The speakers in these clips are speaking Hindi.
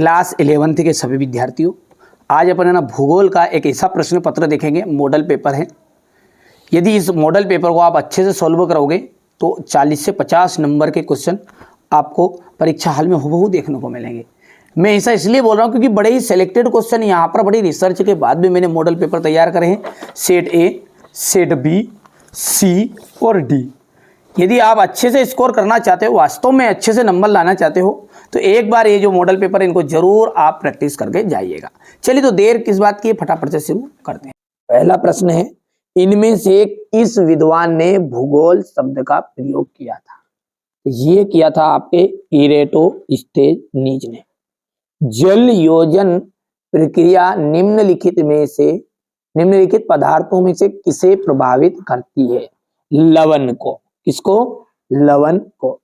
क्लास 11th के सभी विद्यार्थियों, आज अपन है ना भूगोल का एक ऐसा प्रश्न पत्र देखेंगे। मॉडल पेपर है। यदि इस मॉडल पेपर को आप अच्छे से सॉल्व करोगे तो 40 से 50 नंबर के क्वेश्चन आपको परीक्षा हाल में हूबहू देखने को मिलेंगे। मैं ऐसा इसलिए बोल रहा हूँ क्योंकि बड़े ही सिलेक्टेड क्वेश्चन यहाँ पर बड़ी रिसर्च के बाद भी मैंने मॉडल पेपर तैयार करे हैं, सेट ए, सेट बी, सी और डी। यदि आप अच्छे से स्कोर करना चाहते हो, वास्तव में अच्छे से नंबर लाना चाहते हो, तो एक बार ये जो मॉडल पेपर है इनको जरूर आप प्रैक्टिस करके जाइएगा। चलिए तो देर किस बात की है, फटाफट से शुरू करते हैं। पहला प्रश्न है, इनमें से किस विद्वान ने भूगोल शब्द का प्रयोग किया था? ये किया था आपके इरेटोस्थेनीज ने। जल योजन प्रक्रिया निम्नलिखित पदार्थों में से किसे प्रभावित करती है? लवण को। किसको? लवण को।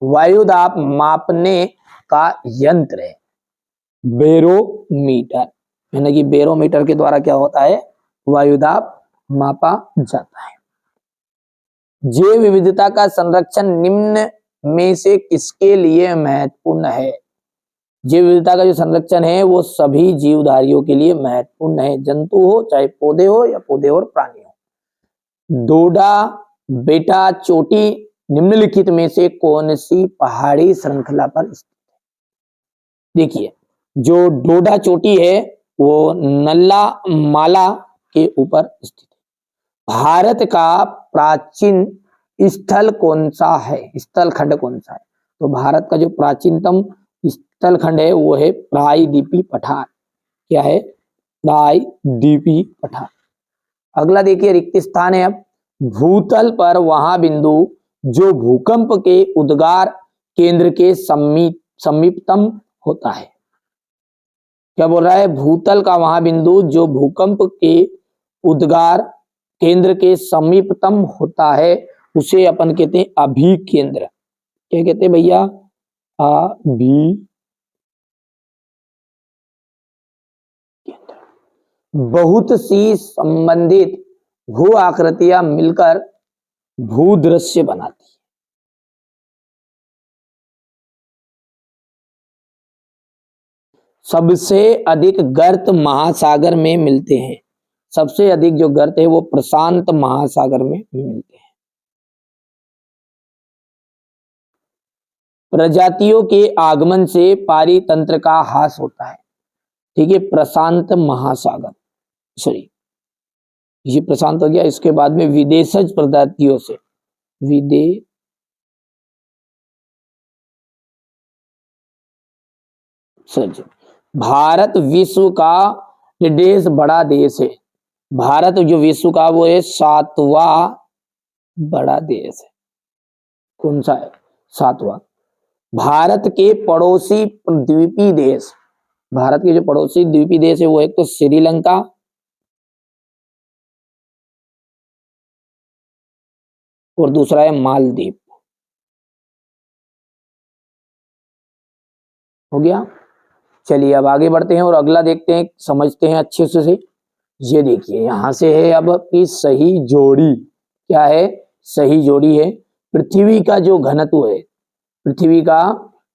वायुदाब मापने का यंत्र है बेरोमीटर, यानी कि बेरोमीटर के द्वारा क्या होता है? वायुदाब मापा जाता है। जैव विविधता का संरक्षण निम्न में से किसके लिए महत्वपूर्ण है? जैव विविधता का जो संरक्षण है वो सभी जीवधारियों के लिए महत्वपूर्ण है, जंतु हो चाहे पौधे हो या पौधे और प्राणी हो। डोडा बेटा चोटी निम्नलिखित में से कौन सी पहाड़ी श्रृंखला पर स्थित है? देखिए, जो डोडा चोटी है वो नल्ला माला के ऊपर स्थित है। भारत का प्राचीन स्थल कौन सा है? स्थल खंड कौन सा है? तो भारत का जो प्राचीनतम स्थल खंड है वो है प्रायद्वीपीय पठार। क्या है? प्रायद्वीपीय पठार। अगला देखिए, रिक्त स्थान है। अब भूतल पर वहां बिंदु जो भूकंप के उद्गार केंद्र के समीपतम होता है। क्या बोल रहा है? भूतल का वहां बिंदु जो भूकंप के उद्गार केंद्र के समीपतम होता है उसे अपन कहते हैं अभिकेंद्र। क्या कहते हैं भैया? अभिकेंद्र। बहुत सी संबंधित भू आकृतियां मिलकर भूदृश्य बनाती है। सबसे अधिक गर्त महासागर में मिलते हैं। सबसे अधिक जो गर्त है वो प्रशांत महासागर में मिलते हैं। प्रजातियों के आगमन से पारितंत्र का ह्रास होता है। ठीक है, प्रशांत महासागर, सॉरी ये प्रशांत हो गया। इसके बाद में विदेशज प्रजातियों से, भारत विश्व का देश बड़ा देश है। भारत जो विश्व का वो है 7वां बड़ा देश है। कौन सा है? 7वां। भारत के पड़ोसी द्वीपी देश, भारत के जो पड़ोसी द्वीपी देश है वो एक तो श्रीलंका, और दूसरा है मालदीव। हो गया। चलिए अब आगे बढ़ते हैं और अगला देखते हैं, समझते हैं अच्छे से। ये देखिए, यहां से है अब कि सही जोड़ी। क्या है? सही जोड़ी है। पृथ्वी का जो घनत्व है, पृथ्वी का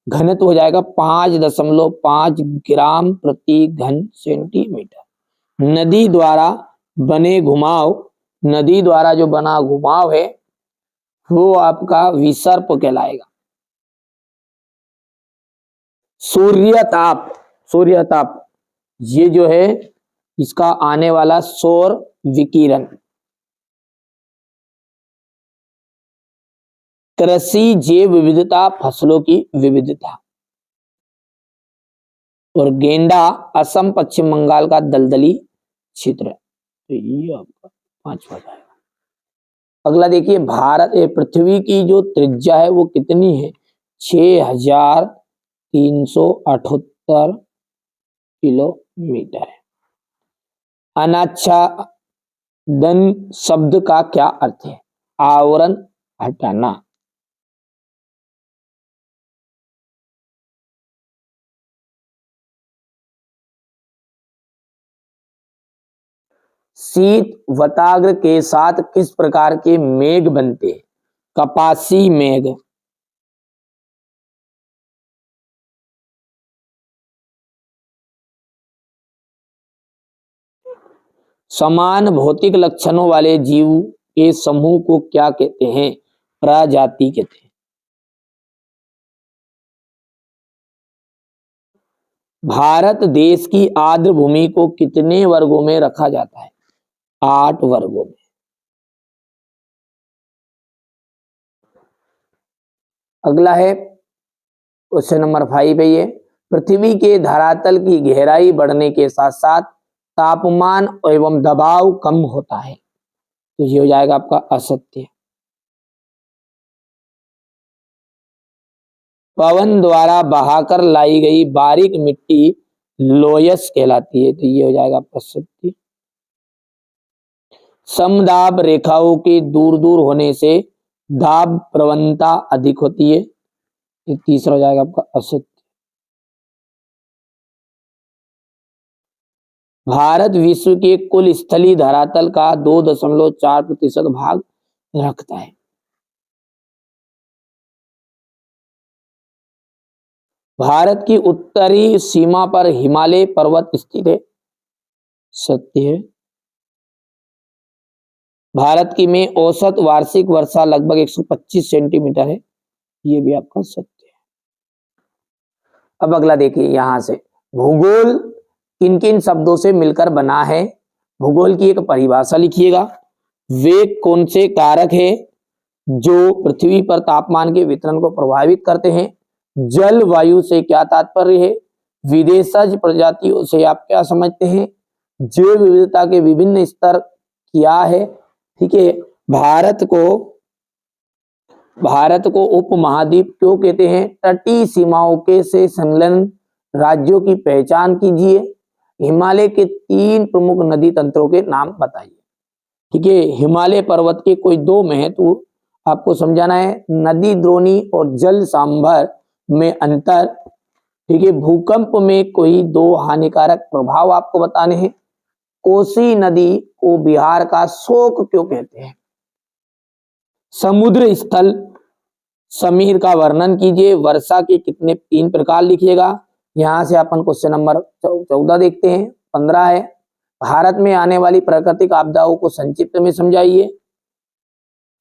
घनत्व हो जाएगा 5.5 ग्राम प्रति घन सेंटीमीटर। नदी द्वारा जो बना घुमाव है वो आपका विसर्प कहलाएगा। सूर्य ताप ये जो है इसका आने वाला सौर विकिरण। कृषि जैव विविधता, फसलों की विविधता। और गेंडा असम पश्चिम बंगाल का दलदली क्षेत्र है। तो ये आपका 5वां जाएगा। अगला देखिए, पृथ्वी की जो त्रिज्या है वो कितनी है? 6378 किलोमीटर है। अनाच्छादन शब्द का क्या अर्थ है? आवरण हटाना। शीत वताग्र के साथ किस प्रकार के मेघ बनते हैं? कपासी मेघ। समान भौतिक लक्षणों वाले जीव के समूह को क्या कहते हैं? प्रजाति कहते हैं। भारत देश की आर्द्र भूमि को कितने वर्गों में रखा जाता है? 8 वर्गों में। अगला है क्वेश्चन नंबर 5 है ये। पृथ्वी के धरातल की गहराई बढ़ने के साथ साथ तापमान एवं दबाव कम होता है, तो ये हो जाएगा आपका असत्य। पवन द्वारा बहाकर लाई गई बारीक मिट्टी लोयस कहलाती है, तो ये हो जाएगा आपका सत्य। समदाब रेखाओं के दूर दूर होने से दाब प्रवणता अधिक होती है, ये तीसरा हो जाएगा आपका असत्य। भारत विश्व के कुल स्थलीय धरातल का 2.4% भाग रखता है। भारत की उत्तरी सीमा पर हिमालय पर्वत स्थित है, सत्य है। भारत की में औसत वार्षिक वर्षा लगभग 125 सेंटीमीटर है, ये भी आपका सत्य है। अब अगला देखिए यहां से, भूगोल किन किन शब्दों से मिलकर बना है? भूगोल की एक परिभाषा लिखिएगा। वे कौन से कारक है जो पृथ्वी पर तापमान के वितरण को प्रभावित करते हैं? जलवायु से क्या तात्पर्य है? विदेशज प्रजातियों से आप क्या समझते हैं? जैव विविधता के विभिन्न स्तर क्या है? ठीक है। भारत को उपमहाद्वीप क्यों कहते हैं? तटीय सीमाओं के से संलग्न राज्यों की पहचान कीजिए। हिमालय के 3 प्रमुख नदी तंत्रों के नाम बताइए। ठीक है। हिमालय पर्वत के कोई 2 महत्व आपको समझाना है, नदी द्रोणी और जल सांभर में अंतर। ठीक है। भूकंप में कोई 2 हानिकारक प्रभाव आपको बताने हैं। कोसी नदी को बिहार का शोक क्यों कहते हैं? समुद्र स्थल समीर का वर्णन कीजिए। वर्षा के कितने 3 प्रकार लिखिएगा। यहां से अपन क्वेश्चन नंबर 14 देखते हैं। 15 है, भारत में आने वाली प्राकृतिक आपदाओं को संक्षिप्त में समझाइए।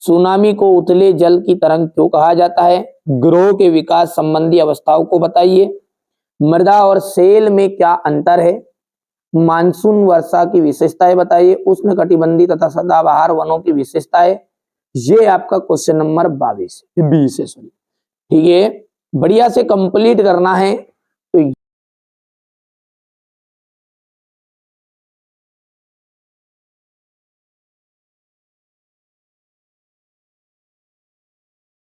सुनामी को उथले जल की तरंग क्यों कहा जाता है? ग्रहों के विकास संबंधी अवस्थाओं को बताइए। मृदा और सेल में क्या अंतर है? मानसून वर्षा की विशेषताएं बताइए। उष्णकटिबंधीय तथा सदाबहार वनों की विशेषताएं। ये आपका क्वेश्चन नंबर 20 है। ठीक है, बढ़िया से कंप्लीट करना है।